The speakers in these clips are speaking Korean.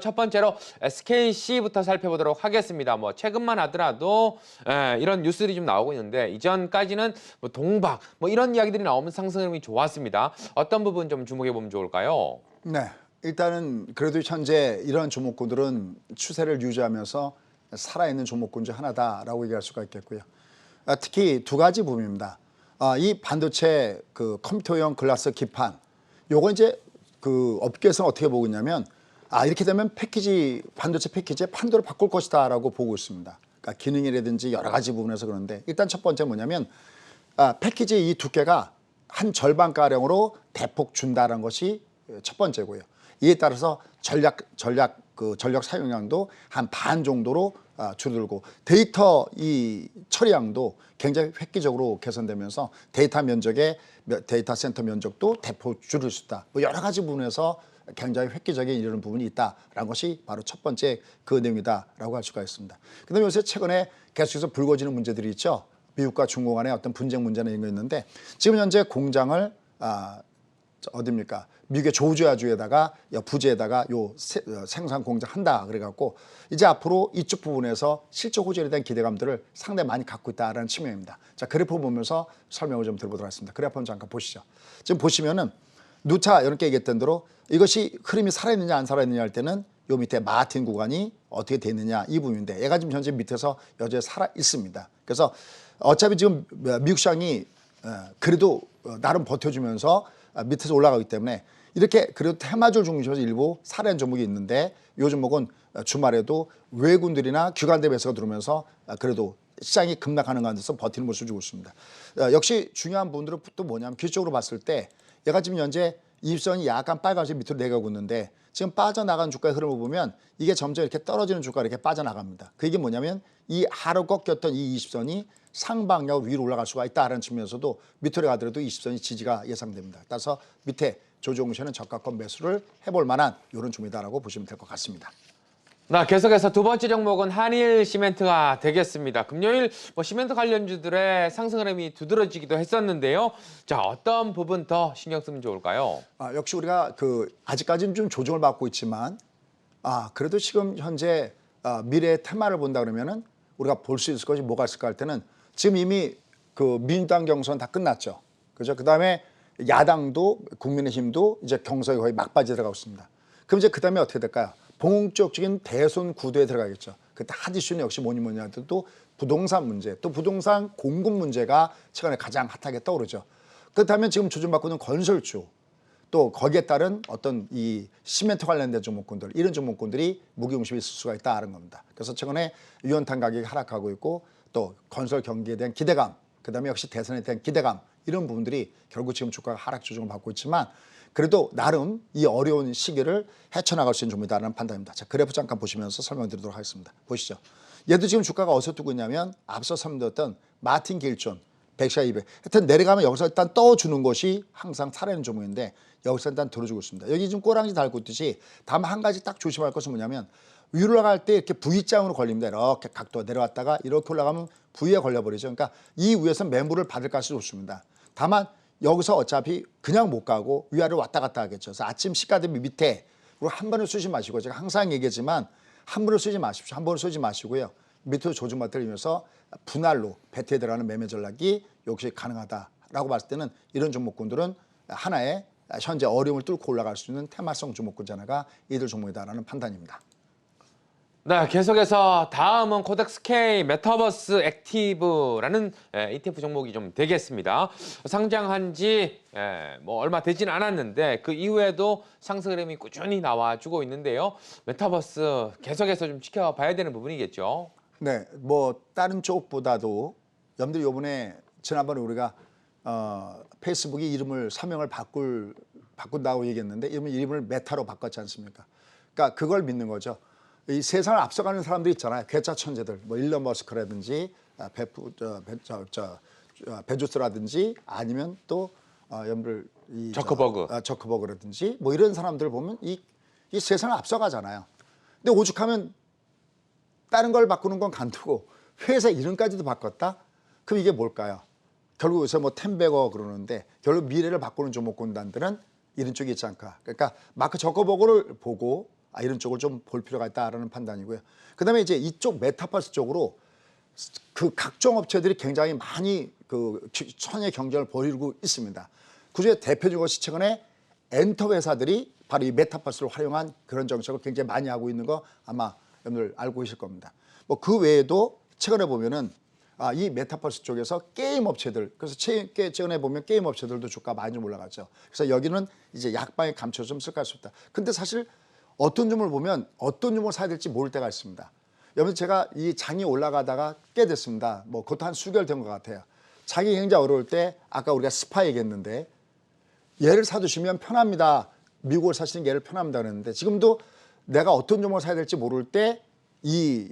첫 번째로 SKC부터 살펴보도록 하겠습니다. 뭐 최근만 하더라도 이런 뉴스들이 좀 나오고 있는데 이전까지는 뭐 동박 뭐 이런 이야기들이 나오면 상승 흐름이 좋았습니다. 어떤 부분 좀 주목해 보면 좋을까요? 네, 일단은 그래도 현재 이런 종목군들은 추세를 유지하면서 살아있는 종목군 중 하나다라고 얘기할 수가 있겠고요. 특히 두 가지 부분입니다. 이 반도체 그 컴퓨터용 글라스 기판, 요거 이제 그 업계에서는 어떻게 보고 있냐면 이렇게 되면 반도체 패키지의 판도를 바꿀 것이다라고 보고 있습니다. 그러니까 기능이라든지 여러 가지 부분에서 그런데 일단 첫 번째 뭐냐면 패키지 이 두께가 한 절반가량으로 대폭 준다는 것이 첫 번째고요. 이에 따라서 전력 사용량도 한 반 정도로 줄어들고 데이터 이 처리량도 굉장히 획기적으로 개선되면서 데이터 센터 면적도 대폭 줄일 수 있다. 뭐 여러 가지 부분에서 굉장히 획기적인 이런 부분이 있다라는 것이 바로 첫 번째 그 내용이다라고 할 수가 있습니다. 그다음에 요새 최근에 계속해서 불거지는 문제들이 있죠. 미국과 중국 간의 어떤 분쟁 문제나 이런 거 있는데 지금 현재 공장을 어디입니까? 미국의 조지아주에다가 부지에다가 생산 공장 한다 그래갖고 이제 앞으로 이쪽 부분에서 실적 호전에 대한 기대감들을 상당히 많이 갖고 있다라는 측면입니다. 자, 그래프 보면서 설명을 좀 드려보도록 하겠습니다. 그래프 한번 잠깐 보시죠. 지금 보시면은 누차 이렇게 얘기했던 대로 이것이 흐름이 살아있느냐 안 살아있느냐 할 때는 요 밑에 마틴 구간이 어떻게 돼 있느냐 이 부분인데 얘가 지금 현재 밑에서 여전히 살아 있습니다. 그래서 어차피 지금 미국 시장이 그래도 나름 버텨주면서 밑에서 올라가기 때문에 이렇게 그래도 테마주 중심에서 일부 살아있는 종목이 있는데 이 종목은 주말에도 외국인들이나 기관들 매수가 들어오면서 그래도 시장이 급락하는 가운데서 버티는 모습을 주고 있습니다. 역시 중요한 부분들은 또 뭐냐면 기술적으로 봤을 때 얘가 지금 현재 이입선이 약간 빨간색 밑으로 내려가고 있는데 지금 빠져나간 주가의 흐름을 보면 이게 점점 이렇게 떨어지는 주가가 이렇게 빠져나갑니다. 그게 뭐냐면 이 하루 꺾였던 이 20선이 상방향 위로 올라갈 수가 있다는 측면에서도 밑으로 가더라도 20선이 지지가 예상됩니다. 따라서 밑에 조정시에는 저가권 매수를 해볼 만한 이런 종목이다라고 보시면 될 것 같습니다. 계속해서 두 번째 종목은 한일 시멘트가 되겠습니다. 금요일 시멘트 관련주들의 상승 흐름이 두드러지기도 했었는데요. 자, 어떤 부분 더 신경 쓰면 좋을까요? 역시 우리가 아직까지는 좀 조정을 받고 있지만 그래도 지금 현재 미래의 테마를 본다 그러면은 우리가 볼 수 있을 것이 뭐가 있을까 할 때는 지금 이미 그 민주당 경선 다 끝났죠. 그죠? 그다음에 야당도 국민의힘도 이제 경선이 거의 막바지에 들어가고 있습니다. 그럼 이제 그다음에 어떻게 될까요? 본격적인 대선 구도에 들어가겠죠. 그때 핫 이슈는 역시 뭐니 하든 또 부동산 문제, 또 부동산 공급 문제가 최근에 가장 핫하게 떠오르죠. 그렇다면 지금 조정받고 있는 건설주, 또 거기에 따른 어떤 이 시멘트 관련된 종목군들, 이런 종목군들이 무게중심이 있을 수가 있다는 겁니다. 그래서 최근에 유연탄 가격이 하락하고 있고 또 건설 경기에 대한 기대감, 그다음에 역시 대선에 대한 기대감, 이런 부분들이 결국 지금 주가가 하락 조정을 받고 있지만 그래도 나름 이 어려운 시기를 헤쳐나갈 수 있는 종목이다라는 판단입니다. 자, 그래프 잠깐 보시면서 설명드리도록 하겠습니다. 보시죠. 얘도 지금 주가가 어디서 뜨고 있냐면 앞서 설명드렸던 마틴 길존 100샤 200. 하여튼 내려가면 여기서 일단 떠주는 것이 항상 살아있는 종목인데 여기서 일단 들어주고 있습니다. 여기 지금 꼬랑지 달고 있듯이 다만 한 가지 딱 조심할 것은 뭐냐면 위로 올라갈 때 이렇게 V자으로 걸립니다. 이렇게 각도가 내려왔다가 이렇게 올라가면 V에 걸려버리죠. 그러니까 이 위에서 매물을 받을 가능성이 좋습니다. 다만 여기서 어차피 그냥 못 가고 위아래로 왔다 갔다 하겠죠. 그래서 아침 시가 대비 밑에 그리고 한 번을 쏘지 마시고 제가 항상 얘기하지만 한 번을 쏘지 마십시오. 한 번을 쏘지 마시고요. 밑으로 조정받 들리면서 분할로 배트에 들어가는 매매 전략이 역시 가능하다라고 봤을 때는 이런 종목군들은 하나의 현재 어려움을 뚫고 올라갈 수 있는 테마성 종목군 하나가 이들 종목이다라는 판단입니다. 네, 계속해서 다음은 코덱스K 메타버스 액티브라는 ETF 종목이 좀 되겠습니다. 상장한 지 얼마 되지는 않았는데 그 이후에도 상승 흐름이 꾸준히 나와주고 있는데요. 메타버스 계속해서 좀 지켜봐야 되는 부분이겠죠. 네, 다른 쪽보다도 여러분들 요번에 지난번에 우리가 페이스북이 이름을 서명을 바꾼다고 얘기했는데 이름을 메타로 바꿨지 않습니까? 그러니까 그걸 믿는 거죠. 이 세상을 앞서가는 사람들이 있잖아요. 괴짜 천재들, 일론 머스크라든지 베조스라든지 아니면 또 여러분들 저커버그라든지 이런 사람들 보면 이 세상을 앞서가잖아요. 근데 오죽하면 다른 걸 바꾸는 건 간두고 회사 이름까지도 바꿨다? 그럼 이게 뭘까요? 결국 요새 템베거 그러는데 결국 미래를 바꾸는 종목군단들은 이런 쪽이 있지 않을까. 그러니까 마크 저커버그를 보고 이런 쪽을 좀 볼 필요가 있다라는 판단이고요. 그다음에 이제 이쪽 메타버스 쪽으로 그 각종 업체들이 굉장히 많이 그 천의 경쟁을 벌이고 있습니다. 그중에 대표적인 것이 최근에 엔터 회사들이 바로 이 메타버스를 활용한 그런 정책을 굉장히 많이 하고 있는 거 아마 여러분들 알고 계실 겁니다. 뭐 그 외에도 최근에 보면은 이 메타버스 쪽에서 게임 업체들, 그래서 최근에 보면 게임 업체들도 주가 많이 좀 올라갔죠. 그래서 여기는 이제 약방에 감춰서 좀 쓸까 싶다. 근데 사실 어떤 점을 보면 어떤 점을 사야 될지 모를 때가 있습니다. 여러분 제가 이 장이 올라가다가 깨 됐습니다. 뭐 그것도 한 수개월 된 것 같아요. 장이 굉장히 어려울 때 아까 우리가 스파 얘기했는데 얘를 사두시면 편합니다. 미국을 사시는 게 얘를 편합니다 그랬는데 지금도 내가 어떤 종목을 사야 될지 모를 때 이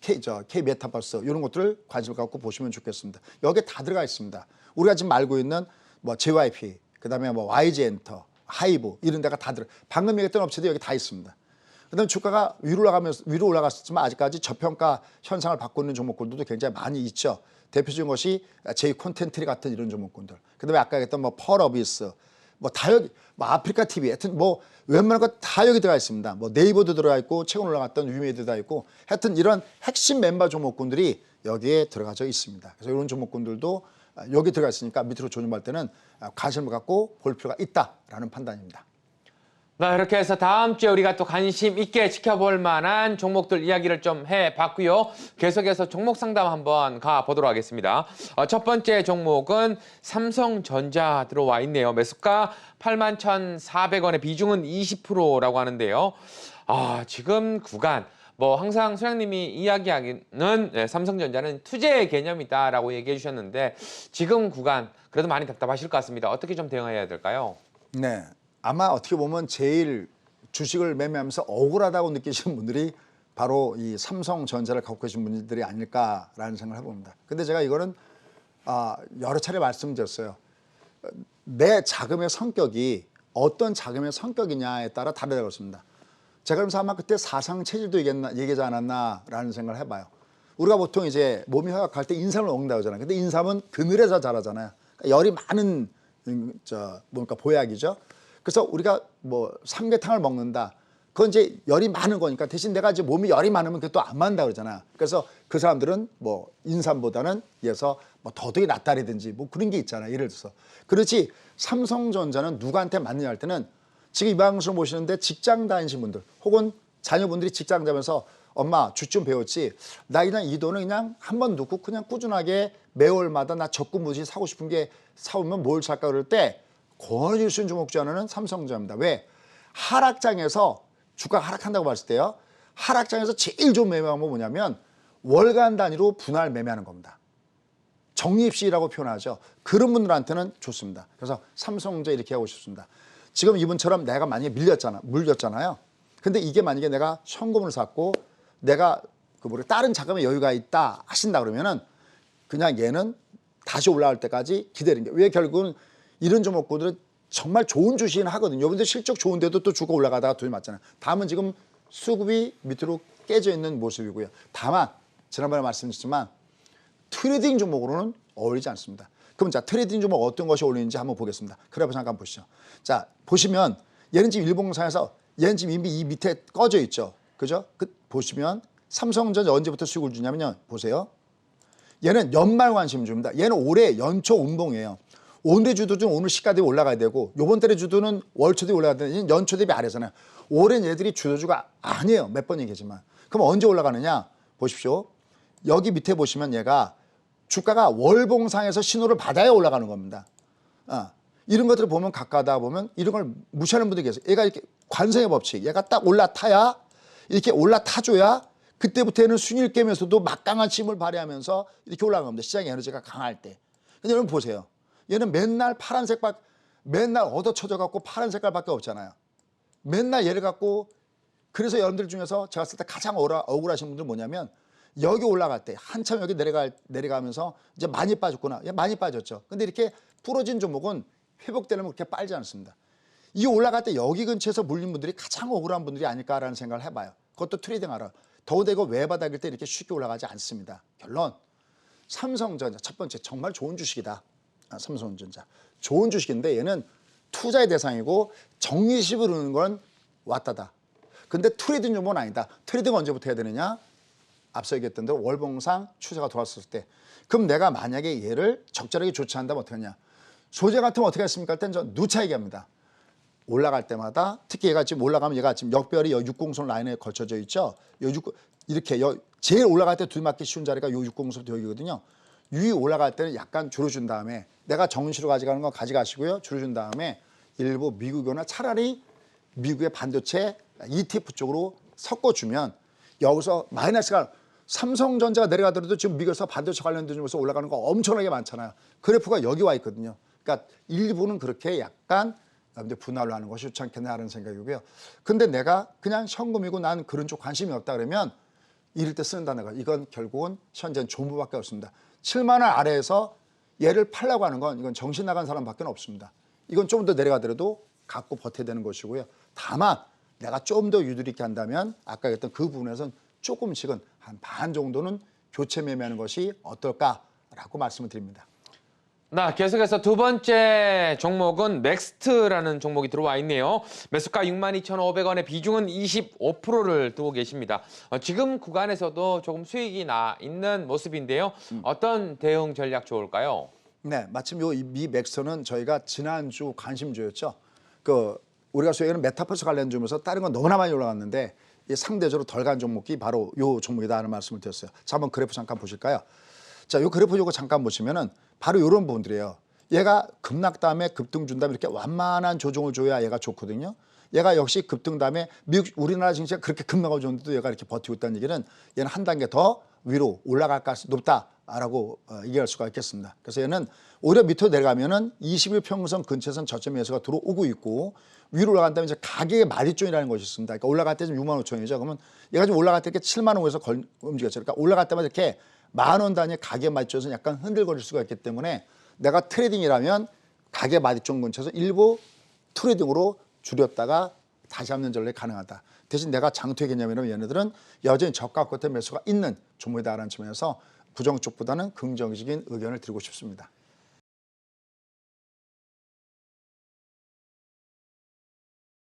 K 메타버스 이런 것들을 관심을 갖고 보시면 좋겠습니다. 여기에 다 들어가 있습니다. 우리가 지금 알고 있는 뭐 JYP, 그다음에 뭐 YG 엔터, 하이브 이런 데가 다 들어. 방금 얘기했던 업체도 여기 다 있습니다. 그다음에 주가가 위로 올라갔지만 아직까지 저평가 현상을 받고 있는 종목군들도 굉장히 많이 있죠. 대표적인 것이 제이 콘텐트리 같은 이런 종목군들. 그다음에 아까 얘기했던 뭐 펄어비스, 뭐 다 여기, 뭐 아프리카 TV, 하여튼 뭐 웬만한 거 다 여기 들어가 있습니다. 뭐 네이버도 들어가 있고 최근 올라갔던 위메이도 다 있고, 하여튼 이런 핵심 멤버 종목군들이 여기에 들어가져 있습니다. 그래서 이런 종목군들도 여기 들어가 있으니까 밑으로 조정할 때는 관심을 갖고 볼 필요가 있다라는 판단입니다. 네, 이렇게 해서 다음 주에 우리가 또 관심 있게 지켜볼 만한 종목들 이야기를 좀 해봤고요. 계속해서 종목 상담 한번 가보도록 하겠습니다. 첫 번째 종목은 삼성전자 들어와 있네요. 매수가 81,400원에 비중은 20%라고 하는데요. 지금 구간 뭐 항상 소장님이 이야기하기는 삼성전자는 투자의 개념이다라고 얘기해 주셨는데 지금 구간 그래도 많이 답답하실 것 같습니다. 어떻게 좀 대응해야 될까요? 네. 아마 어떻게 보면 제일 주식을 매매하면서 억울하다고 느끼시는 분들이 바로 이 삼성전자를 갖고 계신 분들이 아닐까라는 생각을 해봅니다. 근데 제가 이거는 여러 차례 말씀드렸어요. 내 자금의 성격이 어떤 자금의 성격이냐에 따라 다르다고 했습니다. 제가 그러면서 아마 그때 사상 체질도 얘기하지 않았나라는 생각을 해봐요. 우리가 보통 이제 몸이 허약할 때 인삼을 먹는다고 하잖아요. 근데 인삼은 그늘에서 자라잖아요. 그러니까 열이 많은 뭔가 보약이죠. 그래서 우리가 뭐 삼계탕을 먹는다. 그건 이제 열이 많은 거니까 대신 내가 이제 몸이 열이 많으면 그게 또 안 맞는다 그러잖아. 그래서 그 사람들은 뭐 인삼보다는 이어서 뭐 더덕이 낫다라든지 뭐 그런 게 있잖아요. 예를 들어서. 그렇지 삼성전자는 누구한테 맞느냐 할 때는 지금 이 방송을 보시는데 직장 다니신 분들 혹은 자녀분들이 직장 다니면서 엄마 주 좀 배웠지. 나 그냥 이 돈을 그냥 한 번 넣고 그냥 꾸준하게 매월마다 나 적금무지 사고 싶은 게 사오면 뭘 살까 그럴 때 권해 줄 수 있는 종목 중 하나는 삼성전자입니다. 왜? 하락장에서 주가가 하락한다고 봤을 때요. 하락장에서 제일 좋은 매매 방법은 뭐냐면 월간 단위로 분할 매매하는 겁니다. 적립시라고 표현하죠. 그런 분들한테는 좋습니다. 그래서 삼성전자 이렇게 하고 싶습니다. 지금 이분처럼 내가 만약에 물렸잖아요. 근데 이게 만약에 내가 현금을 샀고 내가 다른 자금의 여유가 있다 하신다 그러면은 그냥 얘는 다시 올라올 때까지 기다리는 게. 왜 결국은 이런 종목들은 정말 좋은 주식은 하거든요. 여러분들 실적 좋은데도 또 주가 올라가다가 돈이 맞잖아요. 다만 지금 수급이 밑으로 깨져 있는 모습이고요. 다만 지난번에 말씀드렸지만 트레이딩 종목으로는 어울리지 않습니다. 그럼 자 트레이딩 종목 어떤 것이 어울리는지 한번 보겠습니다. 그래서 잠깐 보시죠. 자 보시면 얘는 지금 일봉상에서 얘는 지금 이미 이 밑에 꺼져 있죠. 그죠? 보시면 삼성전자 언제부터 수익을 주냐면요. 보세요. 얘는 연말 관심주입니다. 얘는 올해 연초 운봉이에요. 오늘의 주도는 오늘 시가 대비 올라가야 되고 요번 달의 주도는 월초 대비 올라가야 되는 연초 대비 아래잖아요. 올해는 얘들이 주도주가 아니에요. 몇 번 얘기했지만. 그럼 언제 올라가느냐? 보십시오. 여기 밑에 보시면 얘가 주가가 월봉상에서 신호를 받아야 올라가는 겁니다. 이런 것들을 보면 가까다 보면 이런 걸 무시하는 분들이 계세요. 얘가 이렇게 관성의 법칙. 얘가 딱 올라타야 이렇게 올라타줘야 그때부터는 순위를 깨면서도 막강한 힘을 발휘하면서 이렇게 올라간 겁니다. 시장의 에너지가 강할 때. 근데 여러분 보세요. 얘는 맨날 맨날 얻어쳐져 갖고 파란 색깔밖에 없잖아요. 맨날 얘를 갖고 그래서 여러분들 중에서 제가 봤을 때 가장 억울하신 분들은 뭐냐면 여기 올라갈 때 한참 여기 내려가면서 이제 많이 빠졌구나. 많이 빠졌죠. 근데 이렇게 부러진 종목은 회복되려면 그렇게 빨지 않습니다. 이 올라갈 때 여기 근처에서 물린 분들이 가장 억울한 분들이 아닐까라는 생각을 해봐요. 그것도 트레이딩 하라. 더우다 이거 외바닥일 때 이렇게 쉽게 올라가지 않습니다. 결론 삼성전자 첫 번째 정말 좋은 주식이다. 삼성전자 좋은 주식인데 얘는 투자의 대상이고 정리식으로 오는 건 왔다다. 근데 트레이딩 종목은 아니다. 트레이딩 언제부터 해야 되느냐? 앞서 얘기했던 대로 월봉상 추세가 돌았을 때. 그럼 내가 만약에 얘를 적절하게 조치한다면 어떻게 하냐? 소재 같으면 어떻게 했습니까? 할 때는 저 누차 얘기합니다. 올라갈 때마다 특히 얘가 지금 올라가면 얘가 지금 역별이 60선 라인에 걸쳐져 있죠. 이렇게 제일 올라갈 때 두리맞기 쉬운 자리가 요 60선 여기거든요. 위에 올라갈 때는 약간 줄여준 다음에 내가 정시로 가져가는 건 가져가시고요. 줄여준 다음에 일부 미국이나 차라리 미국의 반도체 ETF 쪽으로 섞어주면 여기서 마이너스가 삼성전자가 내려가더라도 지금 미국에서 반도체 관련된 중에서 올라가는 거 엄청나게 많잖아요. 그래프가 여기 와 있거든요. 그러니까 일부는 그렇게 약간 분할로 하는 것이 좋지 않겠나 하는 생각이고요. 근데 내가 그냥 현금이고 난 그런 쪽 관심이 없다 그러면 이럴 때 쓰는 단어가 이건 결국은 현재는 존버밖에 없습니다. 7만 원 아래에서 얘를 팔려고 하는 건 이건 정신 나간 사람밖에 없습니다. 이건 좀 더 내려가더라도 갖고 버텨야 되는 것이고요. 다만 내가 좀 더 유도리 있게 한다면 아까 했던 그 부분에서는 조금씩은 한 반 정도는 교체 매매하는 것이 어떨까라고 말씀을 드립니다. 나 계속해서 두 번째 종목은 넥스트라는 종목이 들어와 있네요. 매수가 62,500원에 비중은 25%를 두고 계십니다. 지금 구간에서도 조금 수익이 나 있는 모습인데요. 어떤 대응 전략 좋을까요? 네, 마침 이 넥스트는 저희가 지난주 관심주였죠. 우리가 소위 얘기하는 메타버스 관련 주면서 다른 건 너무나 많이 올라갔는데 이 상대적으로 덜 간 종목이 바로 요 종목이다 하는 말씀을 드렸어요. 자, 한번 그래프 잠깐 보실까요? 자, 요 그래프 요거 잠깐 보시면은 바로 요런 부분들이에요. 얘가 급락 다음에 급등 준 다음에 이렇게 완만한 조정을 줘야 얘가 좋거든요. 얘가 역시 급등 다음에 우리나라 증시가 그렇게 급락을 줬는데도 얘가 이렇게 버티고 있다는 얘기는 얘는 한 단계 더 위로 올라갈 가능성이 높다라고 얘기할 수가 있겠습니다. 그래서 얘는 오히려 밑으로 내려가면은 20일 평균선 근처에서는 저점 매수가 들어오고 있고 위로 올라간다면 이제 가격의 마디존이라는 것이 있습니다. 그러니까 올라갈 때 지금 6만 5천원이죠. 그러면 얘가 좀 올라갈 때 이렇게 7만 원에서 움직였죠. 그러니까 올라갈 때마다 이렇게 10,000원 단위의 가격 마디존에서 약간 흔들거릴 수가 있기 때문에 내가 트레이딩이라면 가격 마디존 근처에서 일부 트레이딩으로 줄였다가 다시 잡는 전략이 가능하다. 대신 내가 장투의 개념이라면 얘네들은 여전히 저가 끝에 매수가 있는 종목이다라는 측면에서 부정 쪽보다는 긍정적인 의견을 드리고 싶습니다.